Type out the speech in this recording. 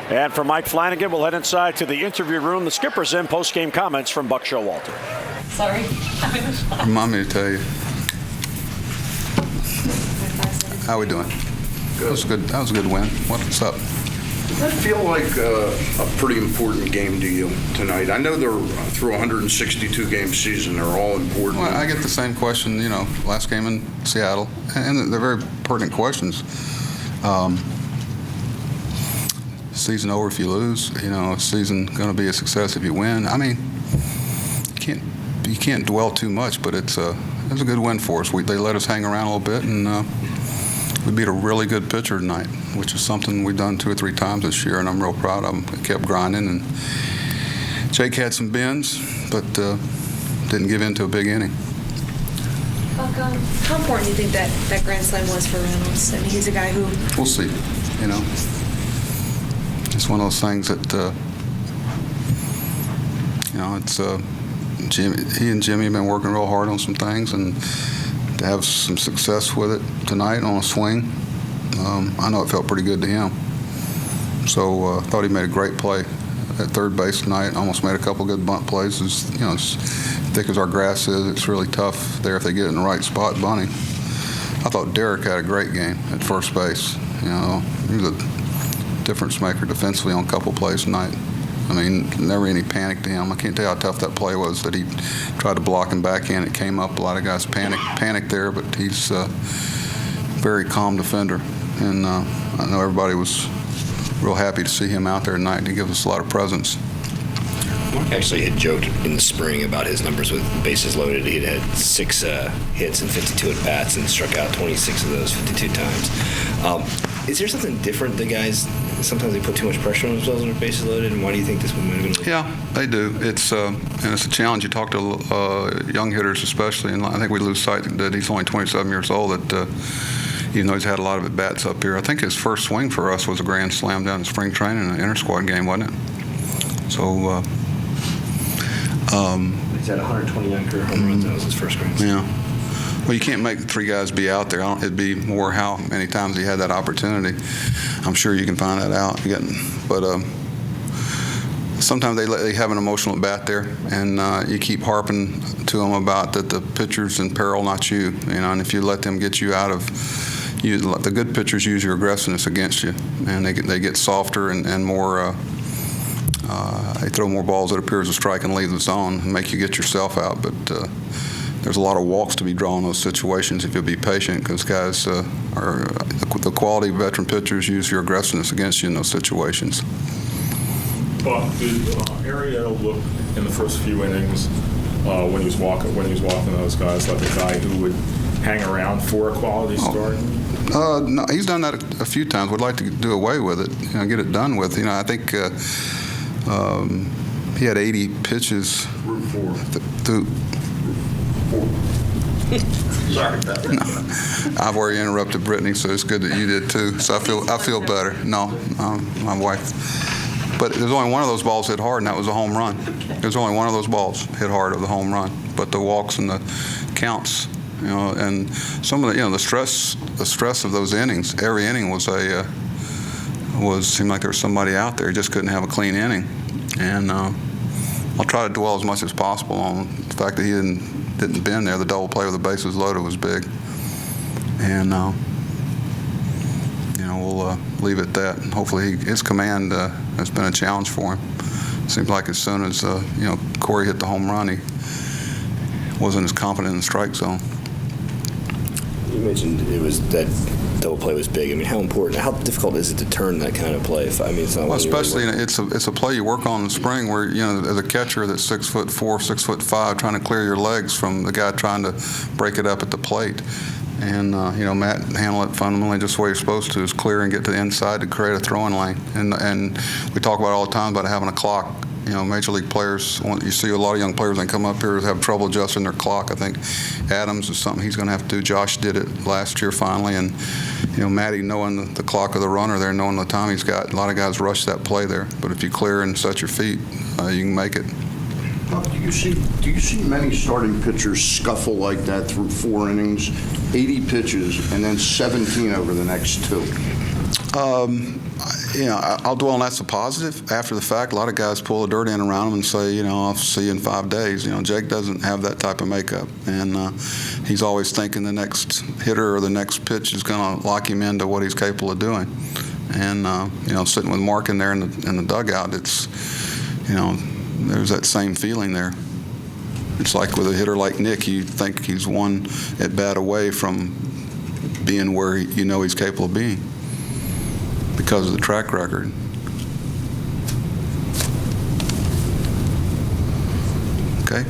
And for Mike Flanagan, we'll head inside to the interview room. The skipper's in. Post-game comments from Buck Showalter. Sorry. Remind me to tell you. How we doing? Good. That was a good win. What's up? Does that feel like a pretty important game to you tonight? I know they're through a 162-game season. They're all important. Well, I get the same question, last game in Seattle, and they're very pertinent questions. Season over if you lose, season going to be a success if you win. I mean, you can't dwell too much, but it was a good win for us. They let us hang around a little bit, and we beat a really good pitcher tonight, which is something we've done 2 or 3 times this year, and I'm real proud of them. They kept grinding, and Jake had some bends, but didn't give in to a big inning. How important do you think that Grand Slam was for Reynolds? I mean, he's a guy who... We'll see, It's one of those things that, it's Jimmy. He and Jimmy have been working real hard on some things, and to have some success with it tonight on a swing, I know it felt pretty good to him. So I thought he made a great play at third base tonight. Almost made a couple good bunt plays. As thick as our grass is, it's really tough there if they get it in the right spot bunting. I thought Derek had a great game at first base. He was a difference maker defensively on a couple plays tonight. I mean, never any panic to him. I can't tell you how tough that play was that he tried to block him back in. It came up. A lot of guys panicked there, but he's a very calm defender. And I know everybody was real happy to see him out there tonight. He gives us a lot of presence. Mark actually had joked in the spring about his numbers with bases loaded. He had 6 hits and 52 at-bats and struck out 26 of those 52 times. Is there something different that guys, sometimes they put too much pressure on themselves when their bases loaded, and why do you think this one might have been? Yeah, they do. And it's a challenge. You talk to young hitters especially, and I think we lose sight that he's only 27 years old, that even though he's had a lot of at-bats up here. I think his first swing for us was a grand slam down in spring training in an inter-squad game, wasn't it? So... he's had 129 career home runs. That was his first grand slam. Yeah. Well, you can't make 3 guys be out there. It'd be more how many times he had that opportunity. I'm sure you can find that out. But sometimes they have an emotional at bat there, and you keep harping to them about that the pitcher's in peril, not you. And if you let them get you out of, the good pitchers use your aggressiveness against you, and they get softer and more. They throw more balls that appear as a strike and leave the zone and make you get yourself out. But there's a lot of walks to be drawn in those situations if you'll be patient, because guys the quality veteran pitchers use your aggressiveness against you in those situations. Buck, did Arrieta look in the first few innings when he was walking those guys like a guy who would hang around for a quality start? No, he's done that a few times. Would like to do away with it, get it done with. I think he had 80 pitches. Route 4. Through. Sorry about that. I've already interrupted Brittany, so it's good that you did too. So I feel better. No, my wife. But there's only one of those balls hit hard, and that was a home run. There's only one of those balls hit hard of the home run. But the walks and the counts, and some of the stress of those innings. Every inning seemed like there was somebody out there. He just couldn't have a clean inning. And I'll try to dwell as much as possible on the fact that he didn't bend there. The double play with the bases loaded was big. And we'll leave it at that. And hopefully his command has been a challenge for him. Seems like as soon as Corey hit the home run, he wasn't as confident in the strike zone. You mentioned it was that double play was big. I mean, how difficult is it to turn that kind of play? It's not. Well, especially it's a play you work on in the spring where as a catcher that's 6'4", 6'5", trying to clear your legs from the guy trying to break it up at the plate. And Matt handled it fundamentally just the way you're supposed to, is clear and get to the inside to create a throwing lane. And we talk about it all the time about having a clock. Major league players, you see a lot of young players that come up here have trouble adjusting their clock. I think Adams is something he's going to have to do. Josh did it last year finally. And, Matty knowing the clock of the runner there, knowing the time he's got, a lot of guys rush that play there. But if you clear and set your feet, you can make it. Do you see many starting pitchers scuffle like that through 4 innings, 80 pitches, and then 17 over the next 2? I'll dwell on that's a positive. After the fact, a lot of guys pull the dirt in around him and say, I'll see you in 5 days. Jake doesn't have that type of makeup, and he's always thinking the next hitter or the next pitch is going to lock him into what he's capable of doing. And sitting with Mark in there in the dugout, it's there's that same feeling there. It's like with a hitter like Nick, you think he's one at bat away from being where he's capable of being because of the track record. Okay.